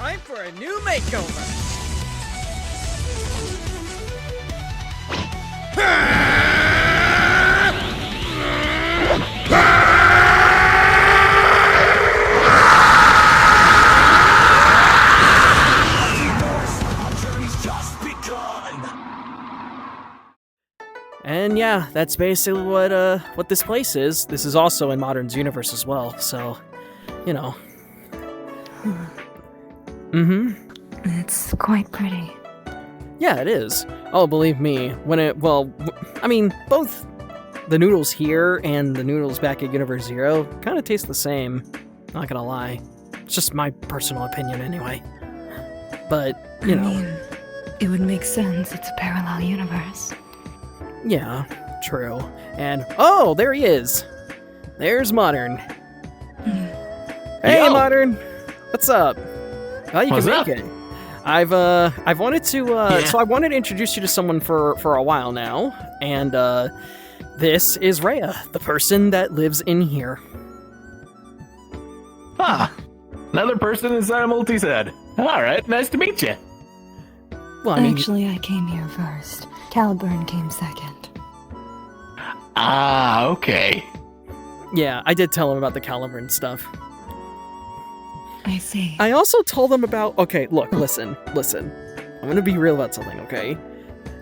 time for a new makeover. And yeah, that's basically what this place is. This is also in Modern's universe as well, so, you know. It's quite pretty. Yeah, it is. Oh, believe me, both the noodles here and the noodles back at Universe Zero kind of taste the same, not gonna lie. It's just my personal opinion anyway. But, you know. It would make sense, it's a parallel universe. Yeah, true. And, oh, there he is. There's Modern. Hey, Yo. Modern. What's up? Well, you What's can up? make it. I've wanted to, so I wanted to introduce you to someone for a while now, and, this is Reya, the person that lives in here. Another person inside of Multi's head. Alright, nice to meet you. Well, I mean, Actually, I came here first. Caliburn came second. Okay. yeah, I did tell him about the caliber and stuff. I see. I also told him about, okay, look, listen. I'm gonna be real about something, okay?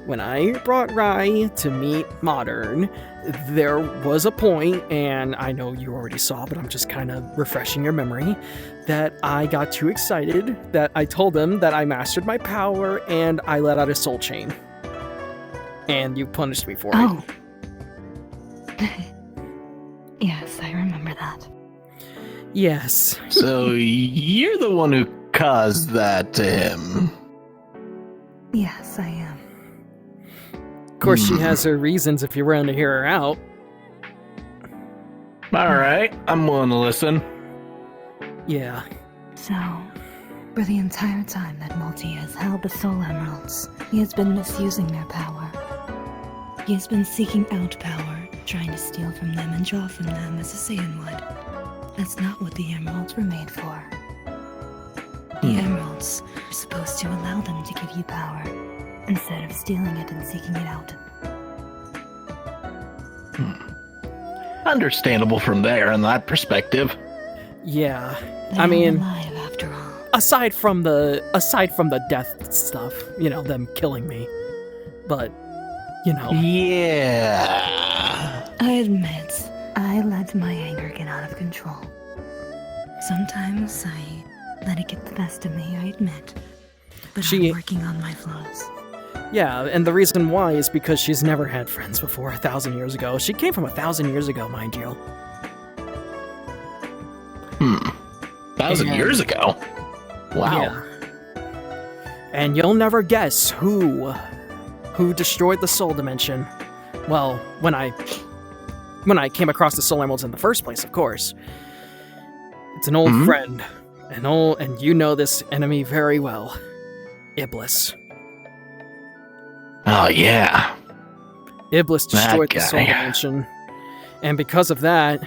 When I brought Rai to meet Modern, there was a point, and I know you already saw, but I'm just kind of refreshing your memory, that I got too excited that I told him that I mastered my power and I let out a soul chain. And you punished me for it. Oh. Yes, I remember that. Yes. So you're the one who caused that to him. Yes, I am. Of course, she has her reasons if you're willing to hear her out. Alright, I'm willing to listen. Yeah. So, for the entire time that Multi has held the Soul Emeralds, he has been misusing their power. He has been seeking out power, trying to steal from them and draw from them as a Saiyan would. That's not what the emeralds were made for. The emeralds are supposed to allow them to give you power, instead of stealing it and seeking it out. Understandable from there in that perspective. Yeah. They I are mean, alive after all. aside from the death stuff, you know, them killing me. But, you know. Yeah. I admit, I let my anger get out of control. Sometimes I let it get the best of me, I admit. But I'm working on my flaws. Yeah, and the reason why is because she's never had friends before 1,000 years ago. She came from 1,000 years ago, mind you. 1,000 years ago? Wow. Yeah. And you'll never guess who destroyed the Soul Dimension. Well, when I came across the Soul Emeralds in the first place, of course. It's an old friend. And you know this enemy very well. Iblis. Oh, yeah. Iblis destroyed That the Soul guy. Dimension. And because of that,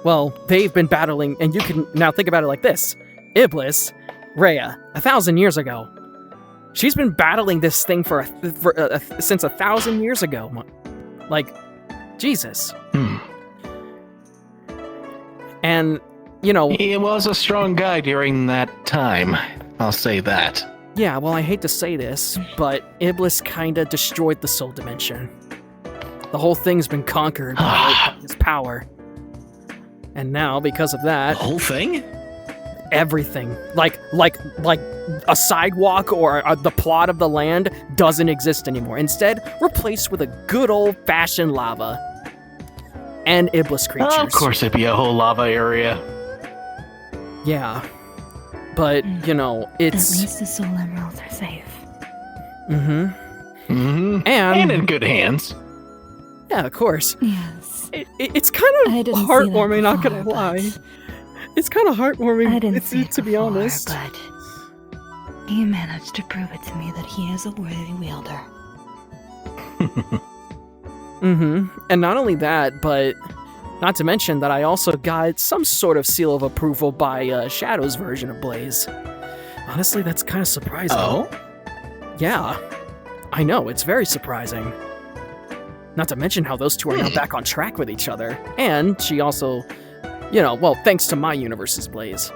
well, they've been battling, and you can now think about it like this. Iblis, Reya, 1,000 years ago. She's been battling this thing since 1,000 years ago. Like, Jesus. And, you know... He was a strong guy during that time. I'll say that. Yeah, well, I hate to say this, but Iblis kinda destroyed the Soul Dimension. The whole thing's been conquered by his power. And now, because of that... The whole thing? Everything. Like a sidewalk or the plot of the land doesn't exist anymore. Instead, replaced with a good old-fashioned lava. And Iblis creatures. Of course it'd be a whole lava area. Yeah. But, you know, it's... At least the Soul Emeralds are safe. And in good hands. Yeah, of course. Yes. It's kind of I didn't see heartwarming, that not gonna before, lie. but- It's kind of heartwarming, I didn't see it to be before, honest. But he managed to prove it to me that he is a worthy wielder. And not only that, but not to mention that I also got some sort of seal of approval by Shadow's version of Blaze. Honestly, that's kind of surprising. Oh? Yeah. I know, it's very surprising. Not to mention how those two are now back on track with each other. And she also, thanks to my universe's Blaze.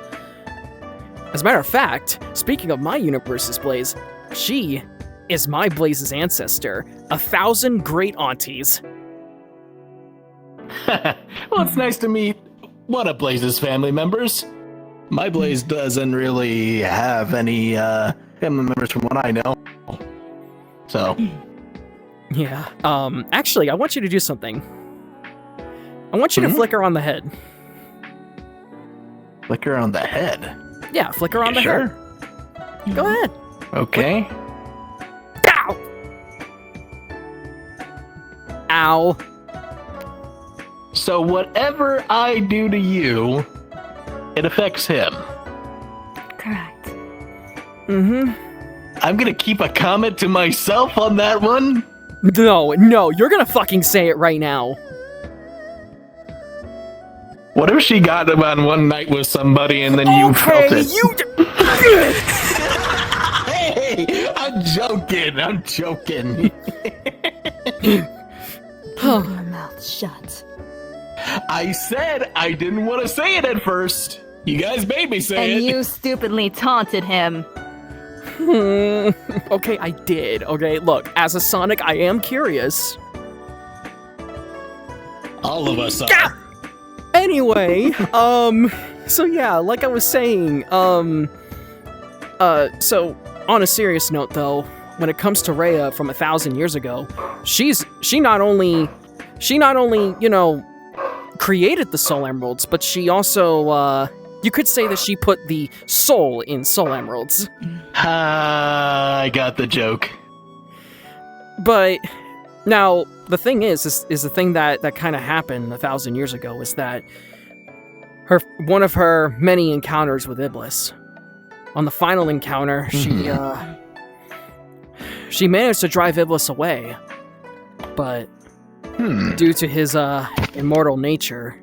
As a matter of fact, speaking of my universe's Blaze, she is my Blaze's ancestor. 1,000 great aunties. Well, it's nice to meet one of Blaze's family members. My Blaze doesn't really have any family members from what I know. So. Yeah. Actually, I want you to do something. I want you to flick her on the head. Flick her on the head? Yeah, flick her on the head. Go ahead. Okay. Ow! Ow. So whatever I do to you, it affects him. Correct. Mm-hmm. I'm gonna keep a comment to myself on that one. No, you're gonna fucking say it right now. What if she got him on one night with somebody and then you felt it? Hey, I'm joking. Keep your mouth shut. I said I didn't want to say it at first. You guys made me say it. And you stupidly taunted him. Okay, I did. Okay, look, as a Sonic, I am curious. All of us are. Anyway, so yeah, like I was saying, so on a serious note though, when it comes to Reya from 1,000 years ago, she not only, created the Soul Emeralds, but she also, you could say that she put the soul in Soul Emeralds. I got the joke. But now the thing is the thing that kind of happened 1,000 years ago is that one of her many encounters with Iblis. On the final encounter, she managed to drive Iblis away, but due to his immortal nature,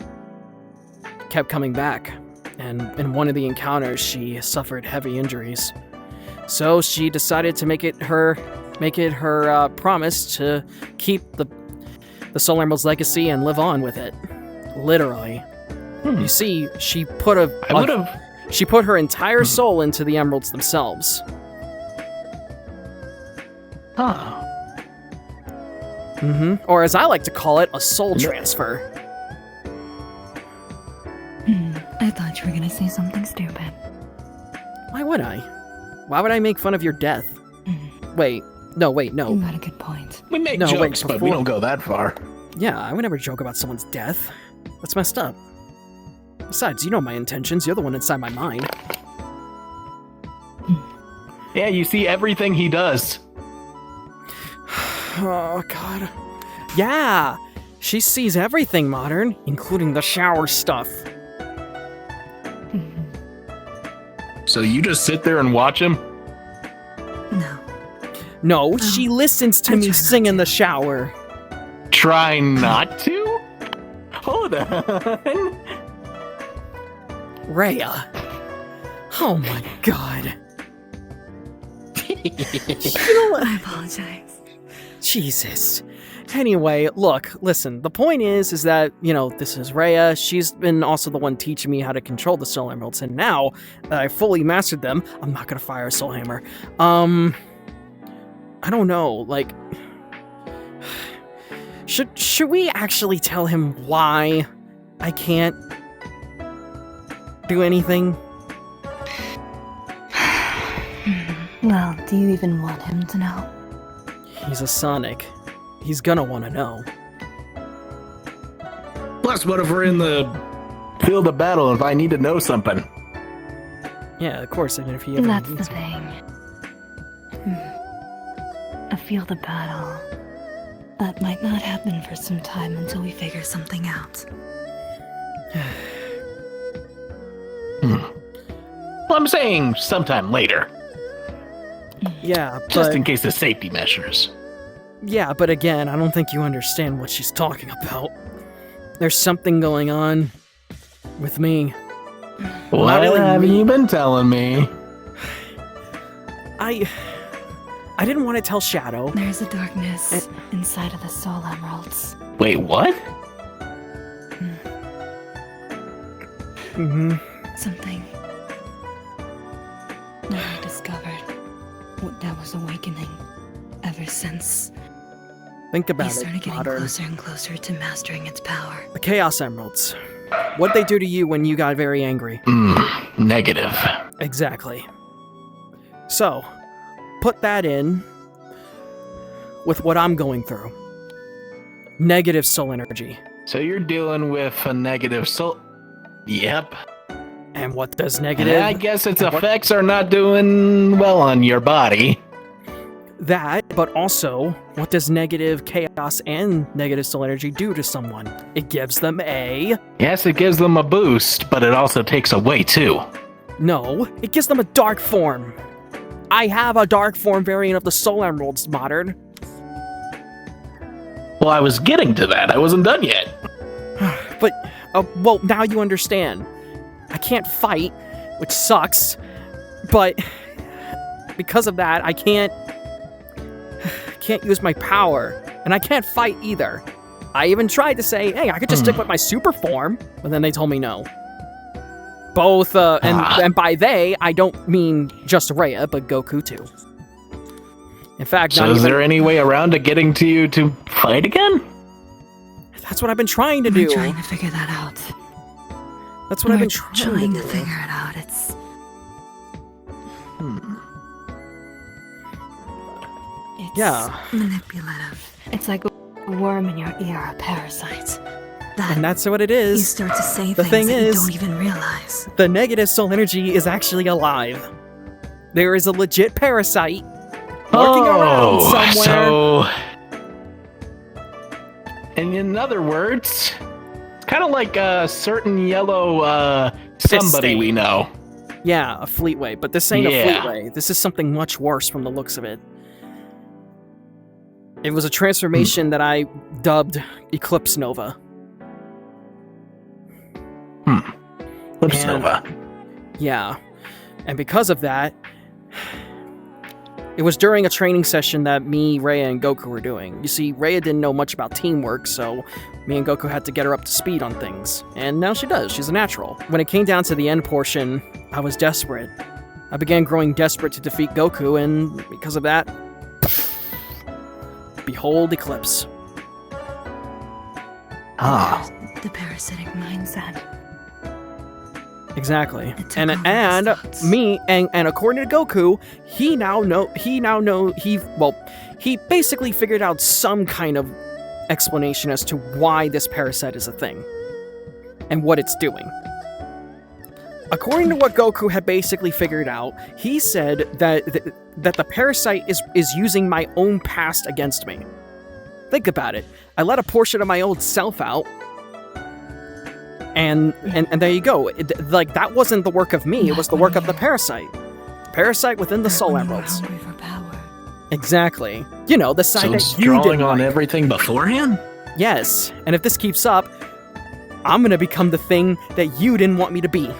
kept coming back. And in one of the encounters, she suffered heavy injuries. So she decided to make it her promise to keep the Soul Emerald's legacy and live on with it. Literally. You see, she put she put her entire soul into the emeralds themselves. Huh. Or as I like to call it, a soul transfer. I thought you were gonna say something stupid. Why would I? Why would I make fun of your death? Wait, no. You had a good point. We make jokes, but we don't go that far. Yeah, I would never joke about someone's death. That's messed up. Besides, you know my intentions. You're the one inside my mind. Yeah, you see everything he does. Oh, God. Yeah! She sees everything, Modern, including the shower stuff. So you just sit there and watch him? No, she listens to me sing in the shower. Try not to? Hold on. Reya. Oh my God. I apologize. Jesus. Anyway, look, listen, the point is that, this is Reya. She's been also the one teaching me how to control the Soul Emeralds, and now that I fully mastered them, I'm not gonna fire a Soul Hammer. I don't know, should we actually tell him why I can't do anything? Well, do you even want him to know? He's a Sonic. He's gonna want to know. Plus, what if we're in the field of battle if I need to know something? Yeah, of course, even if he ever That's needs the me. thing. A field of battle. That might not happen for some time until we figure something out. Well, I'm saying sometime later. Yeah, but... Just in case of safety measures. Yeah, but again, I don't think you understand what she's talking about. There's something going on with me. What have you been telling me? I didn't want to tell Shadow. There's a darkness inside of the soul emeralds. Wait, what? Mm-hmm. Something that I discovered that was awakening ever since Think he about started it, getting Modern. closer and closer to mastering its power. The Chaos Emeralds. What'd they do to you when you got very angry? Negative. Exactly. So, put that in with what I'm going through. Negative soul energy. So you're dealing with a negative soul. Yep. And what does negative? I guess its effects are not doing well on your body. That, but also, what does negative chaos and negative soul energy do to someone? It gives them a... Yes, it gives them a boost, but it also takes away too. No, it gives them a dark form. I have a dark form variant of the Soul Emeralds, Modern. Well, I was getting to that. I wasn't done yet. But, well, now you understand. I can't fight, which sucks, but because of that, I can't use my power, and I can't fight either. I even tried to say, hey, I could just stick with my super form, but then they told me no. Both, and by they, I don't mean just Reya, but Goku too. In fact, so is there any way around to getting to you to fight again? That's what I've been trying to We're do. trying to figure that out. That's what I've been trying to do. figure it out. It's Yeah. manipulative. It's like a worm in your ear, a parasite. And that's what it You is. start to say The things thing that is- you don't even realize. The negative soul energy is actually alive. There is a legit parasite lurking around somewhere. So, in other words, it's kind of like a certain yellow somebody stain. we know. Yeah, a Fleetway, but this ain't a Yeah. Fleetway. This is something much worse from the looks of it. It was a transformation that I dubbed Eclipse Nova. Eclipse And- Nova. Yeah. And because of that, it was during a training session that me, Reya, and Goku were doing. You see, Reya didn't know much about teamwork, so me and Goku had to get her up to speed on things. And now she does. She's a natural. When it came down to the end portion, I was desperate. I began growing desperate to defeat Goku, and because of that, behold Eclipse. Ah. The parasitic mindset. Exactly. It took And over and his thoughts. me and according to Goku, he basically figured out some kind of explanation as to why this parasite is a thing and what it's doing. According to what Goku had basically figured out, he said that the parasite is using my own past against me. Think about it. I let a portion of my old self out. And there you go. That wasn't the work of me. It was the work of the parasite. Parasite within the Soul When you were Emeralds. hungry for power. Exactly. You know, the side So that it's you drawing didn't on like. everything beforehand? Yes. And if this keeps up, I'm gonna become the thing that you didn't want me to be.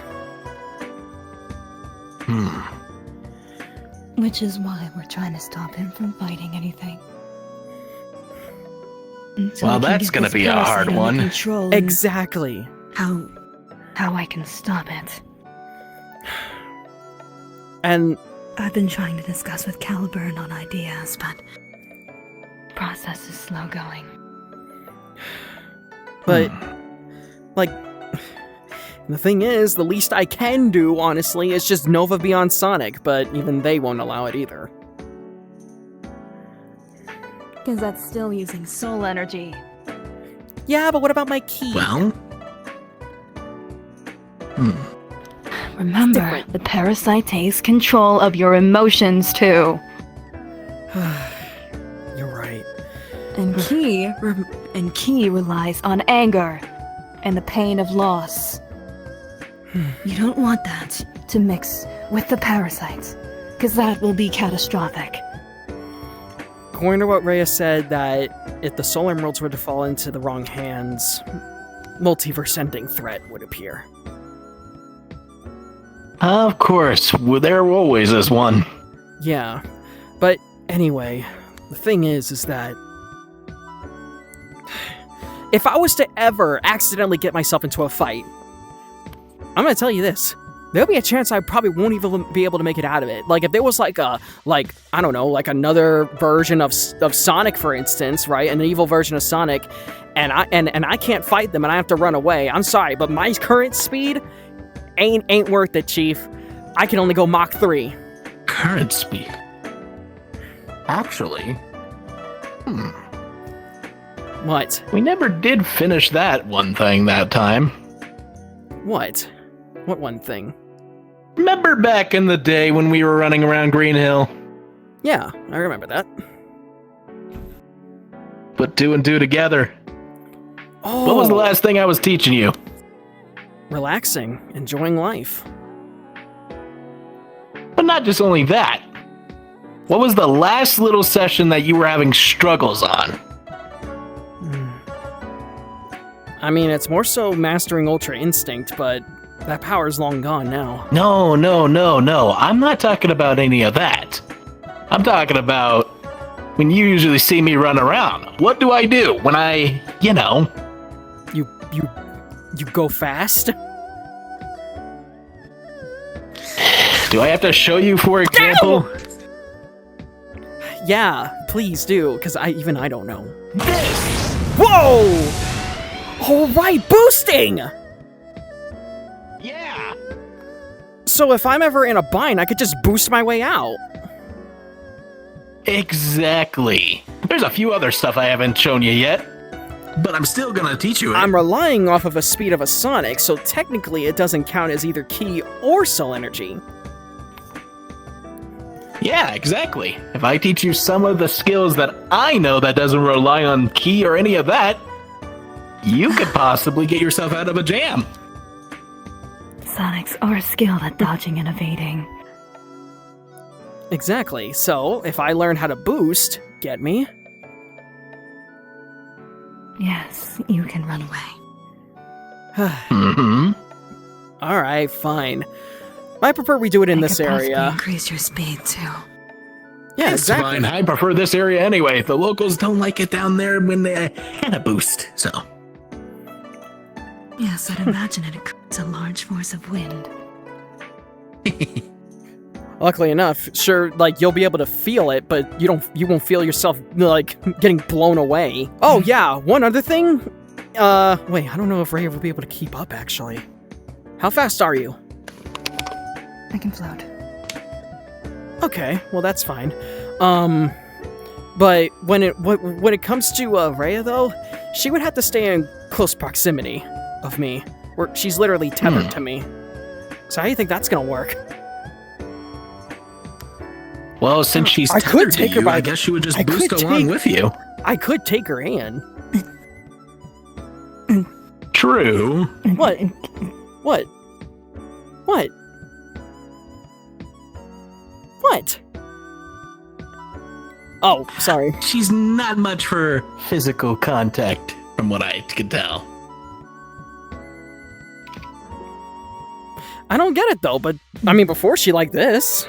Which is why we're trying to stop him from fighting anything. Until Well, I can that's get gonna this be a hard parasite under one. control and Exactly. how I can stop it. And I've been trying to discuss with Caliburn on ideas, but process is slow going. But, like, the thing is, the least I can do, honestly, is just Nova Beyond Sonic, but even they won't allow it either. Because that's still using soul energy. Yeah, but what about my key? Well. Remember, different. the parasite takes control of your emotions too. You're right. And Ki relies on anger and the pain of loss You don't want that. to mix with the parasite, because that will be catastrophic. According to what Reya said, that if the Soul Emeralds were to fall into the wrong hands, multiverse-ending threat would appear. Of course. There always is one. Yeah. But anyway, the thing is that if I was to ever accidentally get myself into a fight, I'm gonna tell you this. There'll be a chance I probably won't even be able to make it out of it. Like, if there was I don't know, like another version of Sonic, for instance, right? An evil version of Sonic, and I can't fight them and I have to run away. I'm sorry, but my current speed ain't worth it, Chief. I can only go Mach 3. Current speed? Actually, What? we never did finish that one thing that time. What? What one thing? Remember back in the day when we were running around Green Hill? Yeah, I remember that. Put two and two together. Oh, What was the last thing I was teaching you? relaxing, enjoying life. But not just only that. What was the last little session that you were having struggles on? I mean, it's more so mastering Ultra Instinct, but that power's long gone now. No. I'm not talking about any of that. I'm talking about when you usually see me run around. What do I do when I, You go fast? Do I have to show you, for example? Yeah, please do, because I don't know. This! Whoa! Alright, boosting! Yeah! So if I'm ever in a bind, I could just boost my way out. Exactly. There's a few other stuff I haven't shown you yet. But I'm still gonna teach you it. I'm relying off of a speed of a Sonic, so technically it doesn't count as either ki or soul energy. Yeah, exactly. If I teach you some of the skills that I know that doesn't rely on ki or any of that, you could possibly get yourself out of a jam. Sonics are skilled at dodging and evading. Exactly, so if I learn how to boost, get me? Yes, you can run away. Mm-hmm. Alright, fine. I prefer we do it in I this could possibly area. increase your speed too. Yeah, It's exactly. fine. I prefer this area anyway. The locals don't like it down there when they had a boost, so. Yes, I'd imagine it creates a large force of wind. Luckily enough, sure, you'll be able to feel it, but you won't feel yourself, getting blown away. Oh, yeah, one other thing? Wait, I don't know if Reya will be able to keep up, actually. How fast are you? I can float. Okay, well, that's fine. But when it comes to, Reya, though, she would have to stay in close proximity of me, where she's literally tethered to me. So how do you think that's gonna work? Well, since she's I could tethered to take her you, by- I guess she would just I boost could along take- with you. I could take her in. True. What? What? What? What? Oh, sorry. She's not much for physical contact, from what I could tell. I don't get it though, but I mean, before she liked this.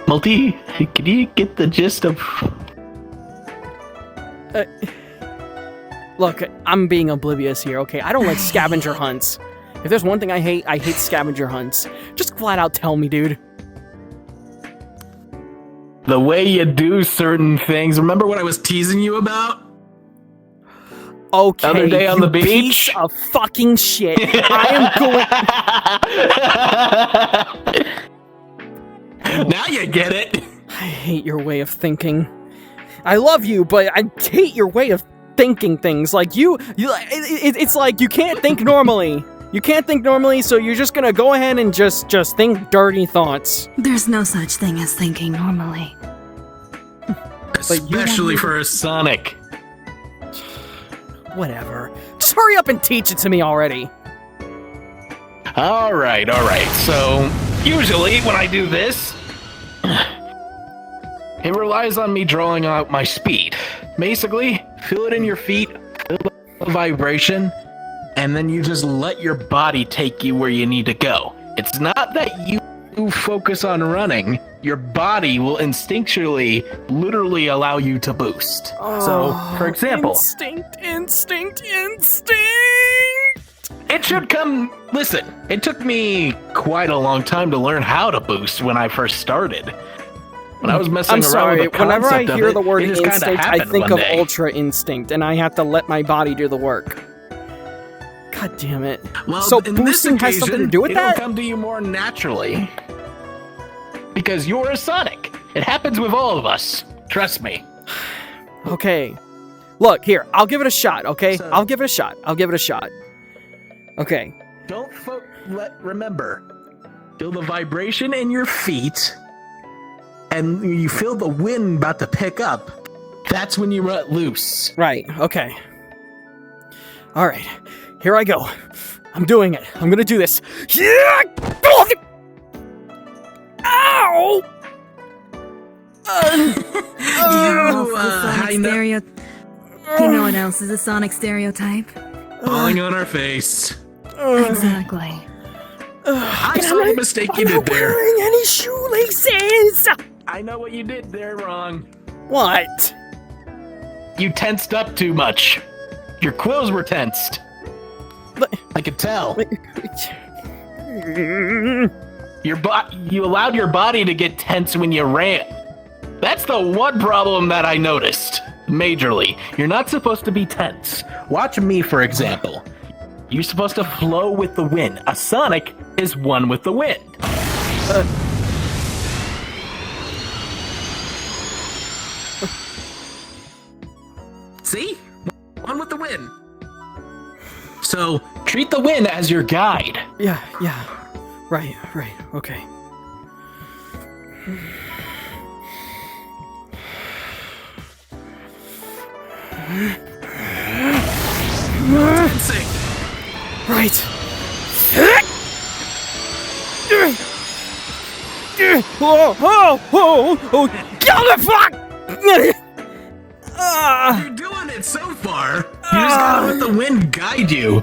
Multi, can you get the gist of... Look, I'm being oblivious here, okay? I don't like scavenger hunts. If there's one thing I hate scavenger hunts. Just flat out tell me, dude. The way you do certain things. Remember what I was teasing you about? Okay, Other day on you the beach? piece of fucking shit. I am going... Now you get it. I hate your way of thinking. I love you, but I hate your way of thinking things. Like, it's like you can't think normally. You can't think normally, so you're just gonna go ahead and just think dirty thoughts. There's no such thing as thinking normally. Especially for a Sonic. Whatever. Just hurry up and teach it to me already. Alright. So, usually when I do this, it relies on me drawing out my speed. Basically, feel it in your feet, feel the vibration, and then you just let your body take you where you need to go. It's not that you focus on running. Your body will instinctually, literally allow you to boost. So, for example... Instinct! It should come... Listen, it took me quite a long time to learn how to boost when I first started. When I was messing around with the whenever I concept of hear it, the word it just kinda instinct, I happened think one of day. Ultra Instinct, and I have to let my body do the work. God damn it. Well, so in this boosting has something to do with it'll that? come to you more naturally. Because you're a Sonic. It happens with all of us. Trust me. Okay. Look, here, I'll give it a shot, okay? So- I'll give it a shot. Okay. Don't remember. Feel the vibration in your feet, and you feel the wind about to pick up. That's when you let loose. Right, okay. Alright, here I go. I'm doing it. I'm gonna do this. Ow! You know what else is a Sonic stereotype? Falling on our face. Exactly. I saw the mistake you did there. I'm not wearing any shoelaces! I know what you did there wrong. What? You tensed up too much. Your quills were tensed. But- I could tell. You allowed your body to get tense when you ran. That's the one problem that I noticed. Majorly. You're not supposed to be tense. Watch me, for example. You're supposed to flow with the wind. A Sonic is one with the wind. See? One with the wind. So, treat the wind as your guide. Yeah. Right, okay. Tensing. Right. Oh, get the fuck! You're doing it so far. You just gotta let the wind guide you.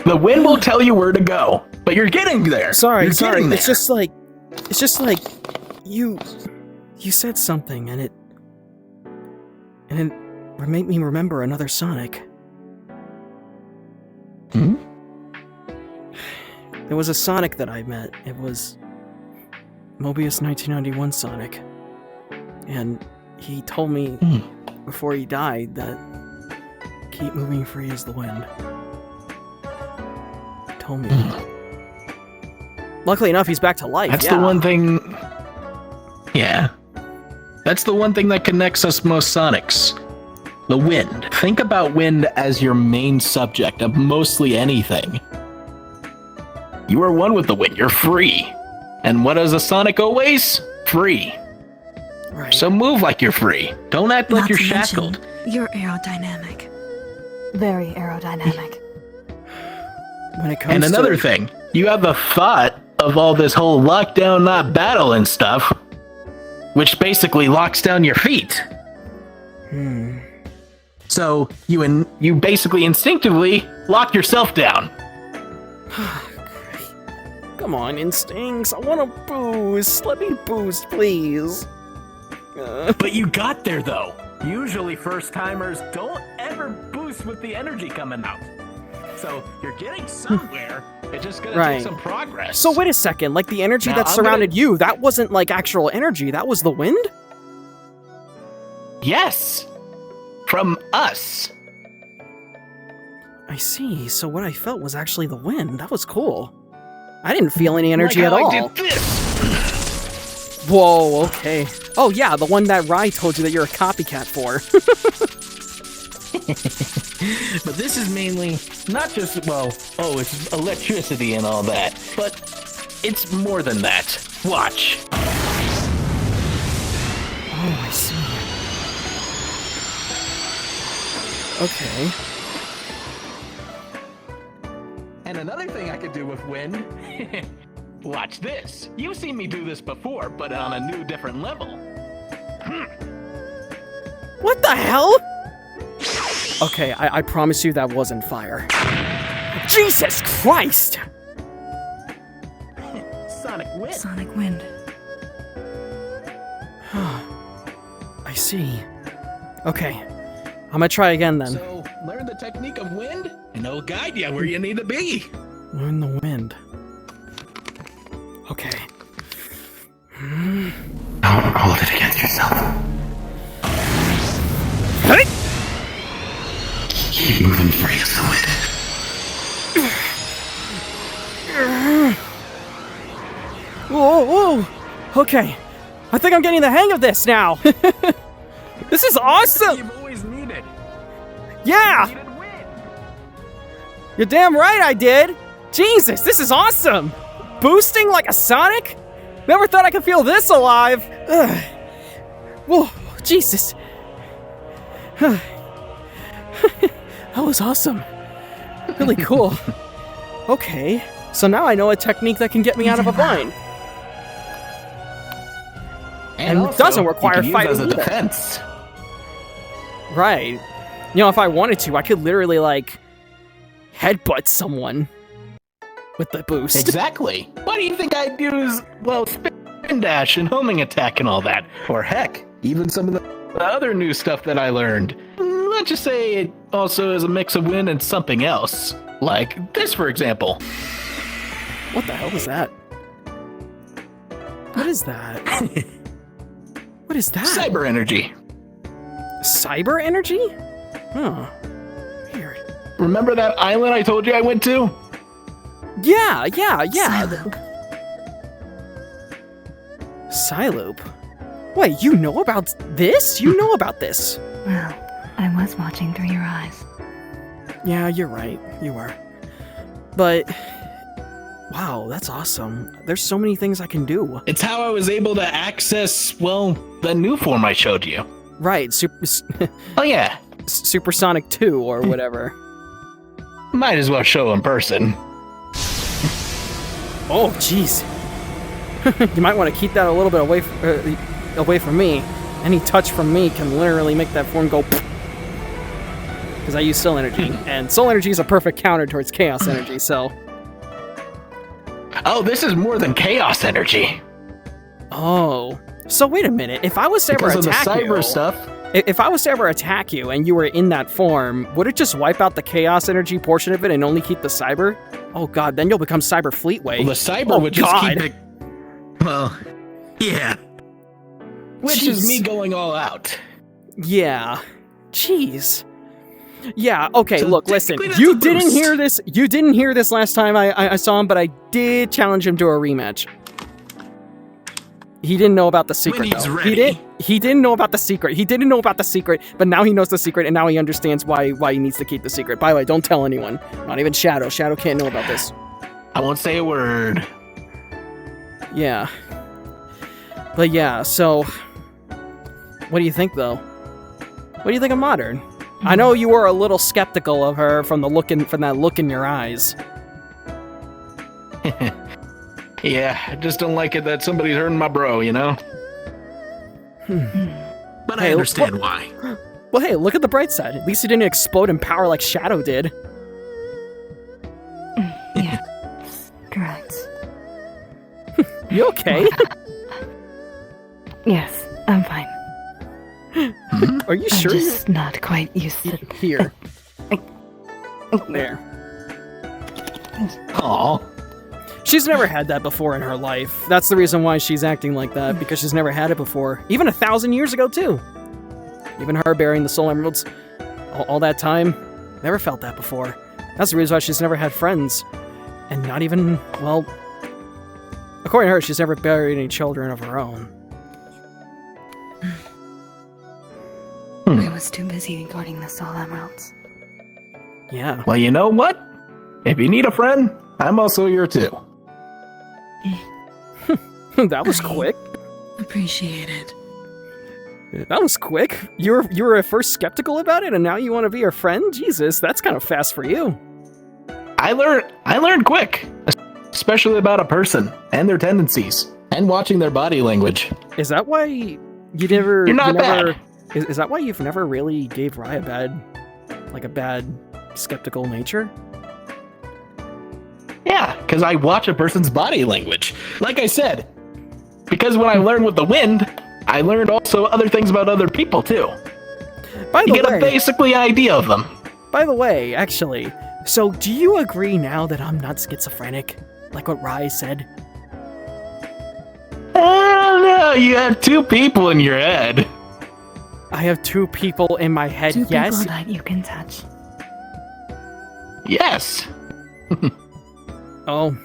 The wind will tell you where to go, but you're getting there. Sorry. You're getting there. It's just like you said something and it made me remember another Sonic. Hmm? There was a Sonic that I met. It was Mobius 1991 Sonic. And he told me before he died that keep moving free as the wind. He told me that. Luckily enough, he's back to life. That's the one thing. Yeah. That's the one thing that connects us most Sonics. The wind. Think about wind as your main subject of mostly anything. You are one with the wind. You're free. And what is a Sonic always? Free. Right. So move like you're free. Don't act like Not you're to mention, shackled. You're aerodynamic. Very aerodynamic. When it comes And another to thing, you have the thought of all this whole lockdown, not battle and stuff, which basically locks down your feet. So you basically instinctively lock yourself down. Come on, Instincts. I want to boost. Let me boost, please. But you got there though. Usually first timers don't ever boost with the energy coming out. So you're getting somewhere. It's just gonna Right. take some progress. So wait a second. Like the energy Now, that I'm surrounded you, that wasn't like actual energy. That was the wind? Yes. From us. I see. So what I felt was actually the wind. That was cool. I didn't feel any energy Like at how all. I did this. Whoa, okay. Oh yeah, the one that Rai told you that you're a copycat for. But this is mainly not just, it's electricity and all that, but it's more than that. Watch. Oh, I see. Okay. And another thing I could do with wind. Watch this. You've seen me do this before, but on a new, different level. What the hell? Okay, I promise you that wasn't fire. Jesus Christ! Sonic Wind. Sonic Wind. I see. Okay. I'm gonna try again then. So, learn the technique of wind, and it'll guide you where you need to be. Learn the wind. Okay. Don't hold it against yourself. Hey! Keep moving free as the wind. Whoa, whoa! Okay. I think I'm getting the hang of this now! This is awesome! You've always needed. Yeah! You needed wind. You're damn right I did! Jesus, this is awesome! Boosting like a Sonic? Never thought I could feel this alive! Ugh. Whoa, Jesus. That was awesome. Really cool. Okay, so now I know a technique that can get me out of a bind. And also, doesn't require you can fighting use as a either. defense. Right. You know, if I wanted to, I could literally, like, headbutt someone with the boost. Exactly. Why do you think I'd use, well, spin dash and homing attack and all that? Or heck, even some of the other new stuff that I learned. Let's just say it also is a mix of wind and something else. Like this, for example. What the hell is that? What is that? What is that? Cyber energy. Cyber energy? Huh. Weird. Remember that island I told you I went to? Yeah. Psyloop. Psyloop? Wait, you know about this? You know about this? Well, I was watching through your eyes. Yeah, you're right. You were. But, wow, that's awesome. There's so many things I can do. It's how I was able to access, well, the new form I showed you. Right, Oh yeah, Supersonic 2 or whatever. might as well show in person. Oh, jeez. You might want to keep that a little bit away from me. Any touch from me can literally make that form go because I use soul energy, and soul energy is a perfect counter towards chaos energy, so... Oh, this is more than chaos energy. Oh. So wait a minute, if I was to ever Because of the attack cyber you... stuff. If I was to ever attack you and you were in that form, would it just wipe out the chaos energy portion of it and only keep the cyber? Oh god, then you'll become Cyber Fleetway. Well, the cyber would just God. keep it. Well, yeah. Which is Jeez. me going all out. Yeah. Jeez. Yeah, okay, So look, listen. technically that's You a didn't boost. hear this. You didn't hear this last time I saw him, but I did challenge him to a rematch. He didn't know about the secret, When he's though. ready. He didn't know about the secret. He didn't know about the secret, but now he knows the secret, and now he understands why he needs to keep the secret. By the way, don't tell anyone. Not even Shadow. Shadow can't know about this. I won't say a word. Yeah. But yeah, so... What do you think, though? What do you think of Modern? I know you were a little skeptical of her from that look in your eyes. Yeah, I just don't like it that somebody's hurting my bro, you know? But Hey, I understand why. Well, hey, look at the bright side. At least he didn't explode in power like Shadow did. Yes, correct. You okay? Yes, I'm fine. Are you I'm sure? just not quite used to Here. There. Aw. She's never had that before in her life. That's the reason why she's acting like that, because she's never had it before. Even 1,000 years ago, too. Even her burying the soul emeralds all that time, never felt that before. That's the reason why she's never had friends. And not even, well... According to her, she's never buried any children of her own. I was too busy guarding the soul emeralds. Yeah. Well, you know what? If you need a friend, I'm also here too. That was quick. Appreciate it. That was quick. You were at first skeptical about it, and now you want to be her friend? Jesus, that's kind of fast for you. I learned quick, especially about a person and their tendencies, and watching their body language. Is that why you never... You're not bad. Is that why you've never really gave Reya a bad skeptical nature? because I watch a person's body language. Like I said, because when I learned with the wind, I learned also other things about other people too. By the You get way, a basically idea of them. by the way, actually, so do you agree now that I'm not schizophrenic? Like what Rai said? No, you have two people in your head. I have two people in my head, Two yes? people that you can touch. Yes. Oh,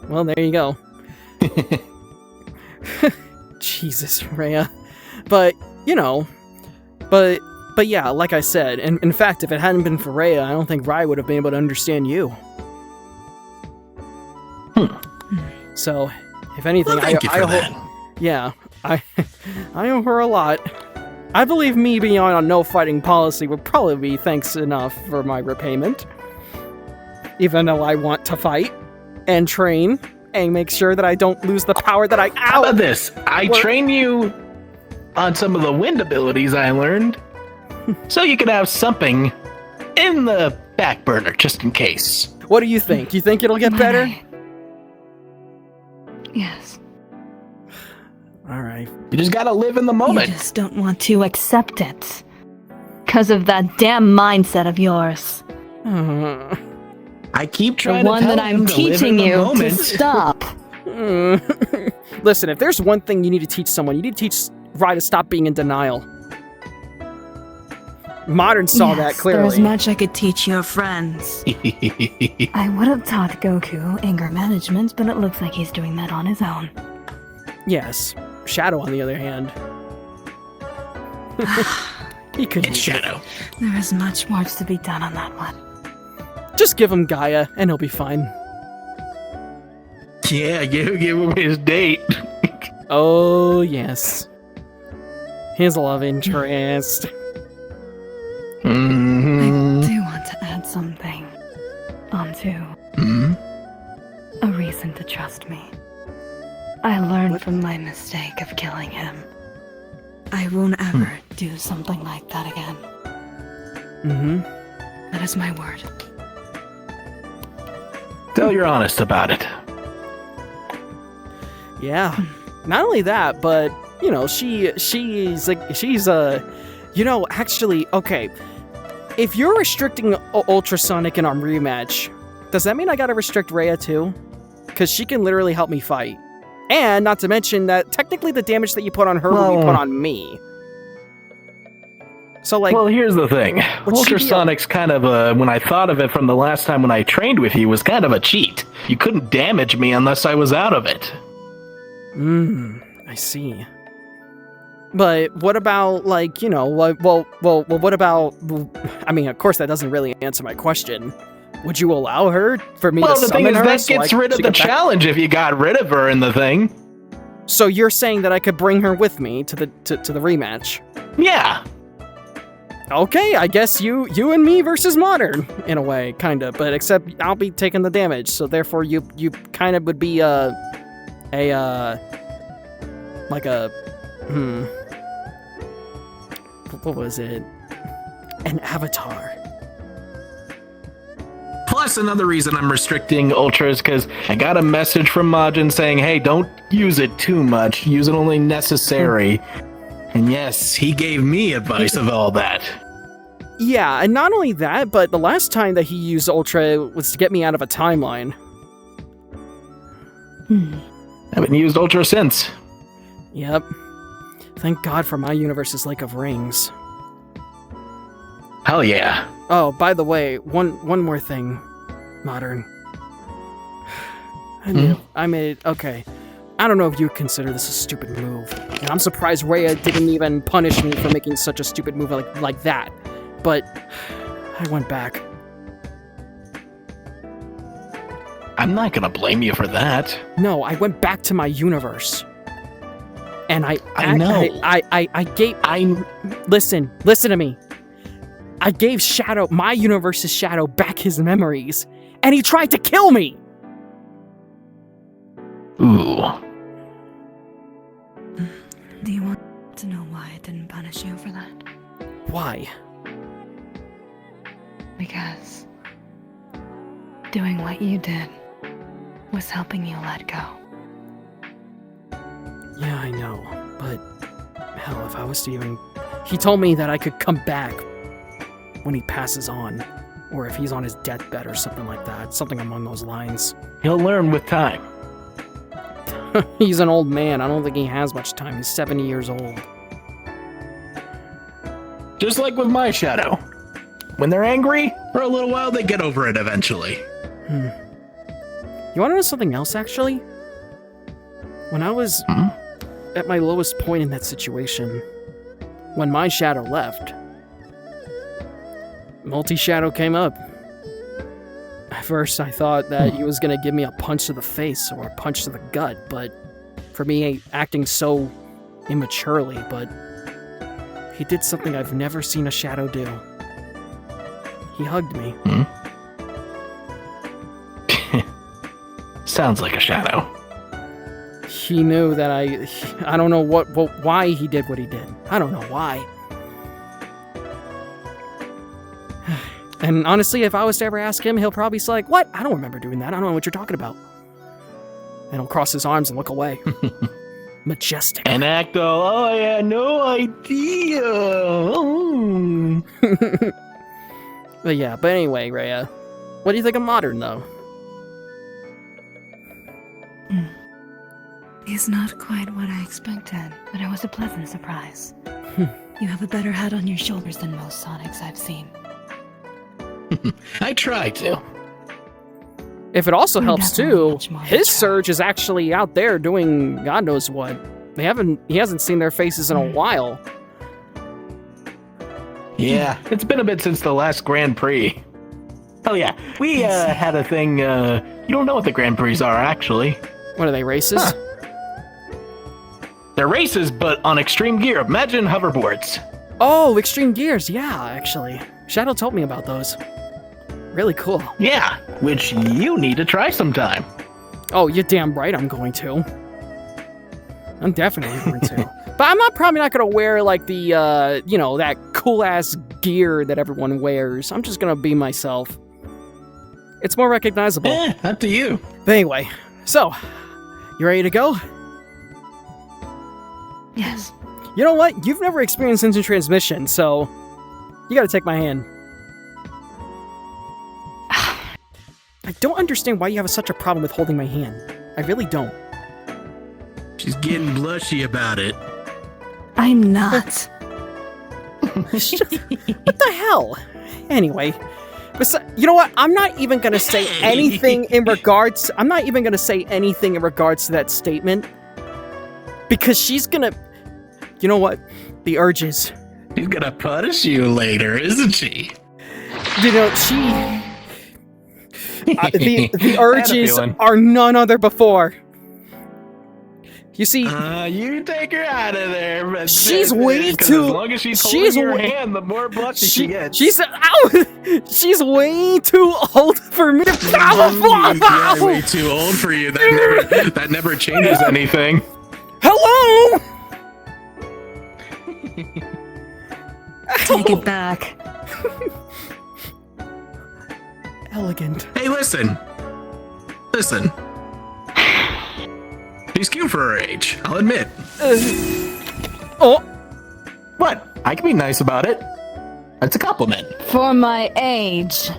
well, there you go. Jesus, Reya. But, you know, but yeah, like I said, and in fact, if it hadn't been for Reya, I don't think Rai would have been able to understand you. So, if anything, Well, thank you for I that. yeah, I owe her a lot. I believe me being on a no fighting policy would probably be thanks enough for my repayment. Even though I want to fight and train and make sure that I don't lose the power that I... How about this? I What? train you on some of the wind abilities I learned, so you can have something in the back burner just in case. What do you think? You think it'll get Might better? I? Yes. All right. You just gotta live in the You moment. just don't want to accept it. Because of that damn mindset of yours. I keep The trying one to tell that I'm him to live in teaching the you to moment. stop. Listen, if there's one thing you need to teach someone, you need to teach Rai to stop being in denial. Modern saw that There's clearly. much I could teach your friends. I would have taught Goku anger management, but it looks like he's doing that on his own. Yes. Shadow, on the other hand. He could It's Shadow. There is much more to be done on that one. just give him Gaia, and he'll be fine. Yeah, give him his date. Oh, yes. His love interest. Mm-hmm. I do want to add something onto a reason to trust me. I learned from my mistake of killing him. I won't ever do something like that again. Mm-hmm. That is my word. Tell you're honest about it. Yeah. Not only that, but you know, she's you know, actually, okay. If you're restricting Ultrasonic in our rematch, does that mean I gotta restrict Reya too? Because she can literally help me fight. And not to mention that technically the damage that you put on her will be put on me. So like, Well, here's the thing. Would she be Ultrasonic's kind of a, when I thought of it from the last time when I trained with you, was kind of a cheat. You couldn't damage me unless I was out of it. I see. But what about, like, you know, well, what about, I mean, of course that doesn't really answer my question. Would you allow her for me Well, to the thing summon is, her? that so gets I- rid of she the can back- challenge if you got rid of her in the thing. So you're saying that I could bring her with me to the rematch? Yeah. Okay, I guess you and me versus Modern, in a way, kind of. But except I'll be taking the damage, so therefore you kind of would be what was it? An avatar. Plus, another reason I'm restricting Ultra is because I got a message from Majin saying, hey, don't use it too much. Use it only necessary. And yes, he gave me advice of all that. Yeah, and not only that, but the last time that he used Ultra was to get me out of a timeline. Haven't used Ultra since. Yep. Thank God for my universe's Lake of Rings. Hell yeah. Oh, by the way, one more thing, Modern. I made okay. I don't know if you consider this a stupid move. And I'm surprised Reya didn't even punish me for making such a stupid move like that. But I went back. I'm not gonna blame you for that. No, I went back to my universe. And I know. I gave listen to me. I gave Shadow, my universe's Shadow, back his memories, and he tried to kill me! Ooh. Do you want to know why I didn't punish you for that? Why? Because doing what you did was helping you let go. Yeah, I know, but hell, if I was to even... He told me that I could come back when he passes on, or if he's on his deathbed or something like that, something along those lines. He'll learn with time. He's an old man. I don't think he has much time. He's 70 years old. Just like with my shadow. When they're angry, for a little while, they get over it eventually. You want to know something else, actually? When I was at my lowest point in that situation, when my shadow left, Multi-Shadow came up. At first, I thought that he was going to give me a punch to the face or a punch to the gut, but for me, acting so immaturely, but he did something I've never seen a shadow do. He hugged me. Sounds like a shadow. He knew that I don't know why he did what he did. I don't know why. And honestly, if I was to ever ask him, he'll probably say like, "What? I don't remember doing that. I don't know what you're talking about." And he'll cross his arms and look away. Majestic. And act all, oh, I had no idea. Oh. But anyway, Reya, what do you think of Modern, though? He's not quite what I expected, but it was a pleasant surprise. You have a better head on your shoulders than most Sonics I've seen. I try to. If it also You're helps definitely too, much more his mature. Surge is actually out there doing God knows what. He hasn't seen their faces in a while. Yeah, it's been a bit since the last Grand Prix. Oh yeah, we had a thing, you don't know what the Grand Prix are, actually. What are they, races? Huh. They're races, but on extreme gear. Imagine hoverboards. Oh, Extreme Gears, yeah, actually. Shadow told me about those. Really cool. Yeah, which you need to try sometime. Oh, you're damn right I'm going to. I'm definitely going to. But I'm probably not going to wear, like, the, that cool-ass gear that everyone wears. I'm just going to be myself. It's more recognizable. Up to you. But anyway, so, you ready to go? Yes. You know what? You've never experienced instant transmission, so you got to take my hand. I don't understand why you have such a problem with holding my hand. I really don't. She's getting blushy about it. I'm not. What the hell? Anyway, you know what? I'm not even gonna say anything in regards. I'm not even gonna say anything in regards to that statement because she's gonna. You know what? The urges. She's gonna punish you later, isn't she? You know she. The urges are none other before. You see, you take her out of there. But she's way too. As long as she's holding your hand, the more blushy she gets. She's way too old for me to. Yeah, way too old for you. That never changes anything. Hello. Take it back. Elegant. Hey, listen. She's cute for her age, I'll admit. What? I can be nice about it. That's a compliment. For my age.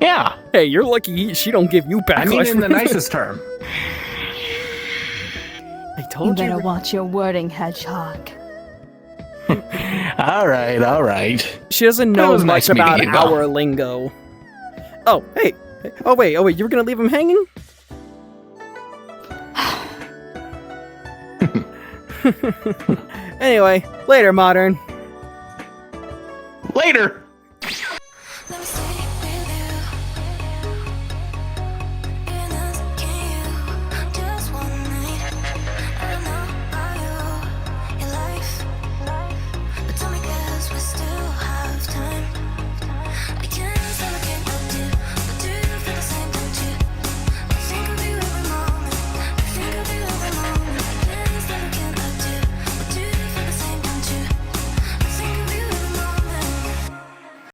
Yeah. Hey, you're lucky she don't give you backlash. I mean in the nicest term. I told you. Better watch your wording, Hedgehog. All right. She doesn't know was much nice meeting about you, though. our lingo. Oh, hey. Oh, wait. You were gonna leave him hanging? Anyway, later, Modern. Later. Let me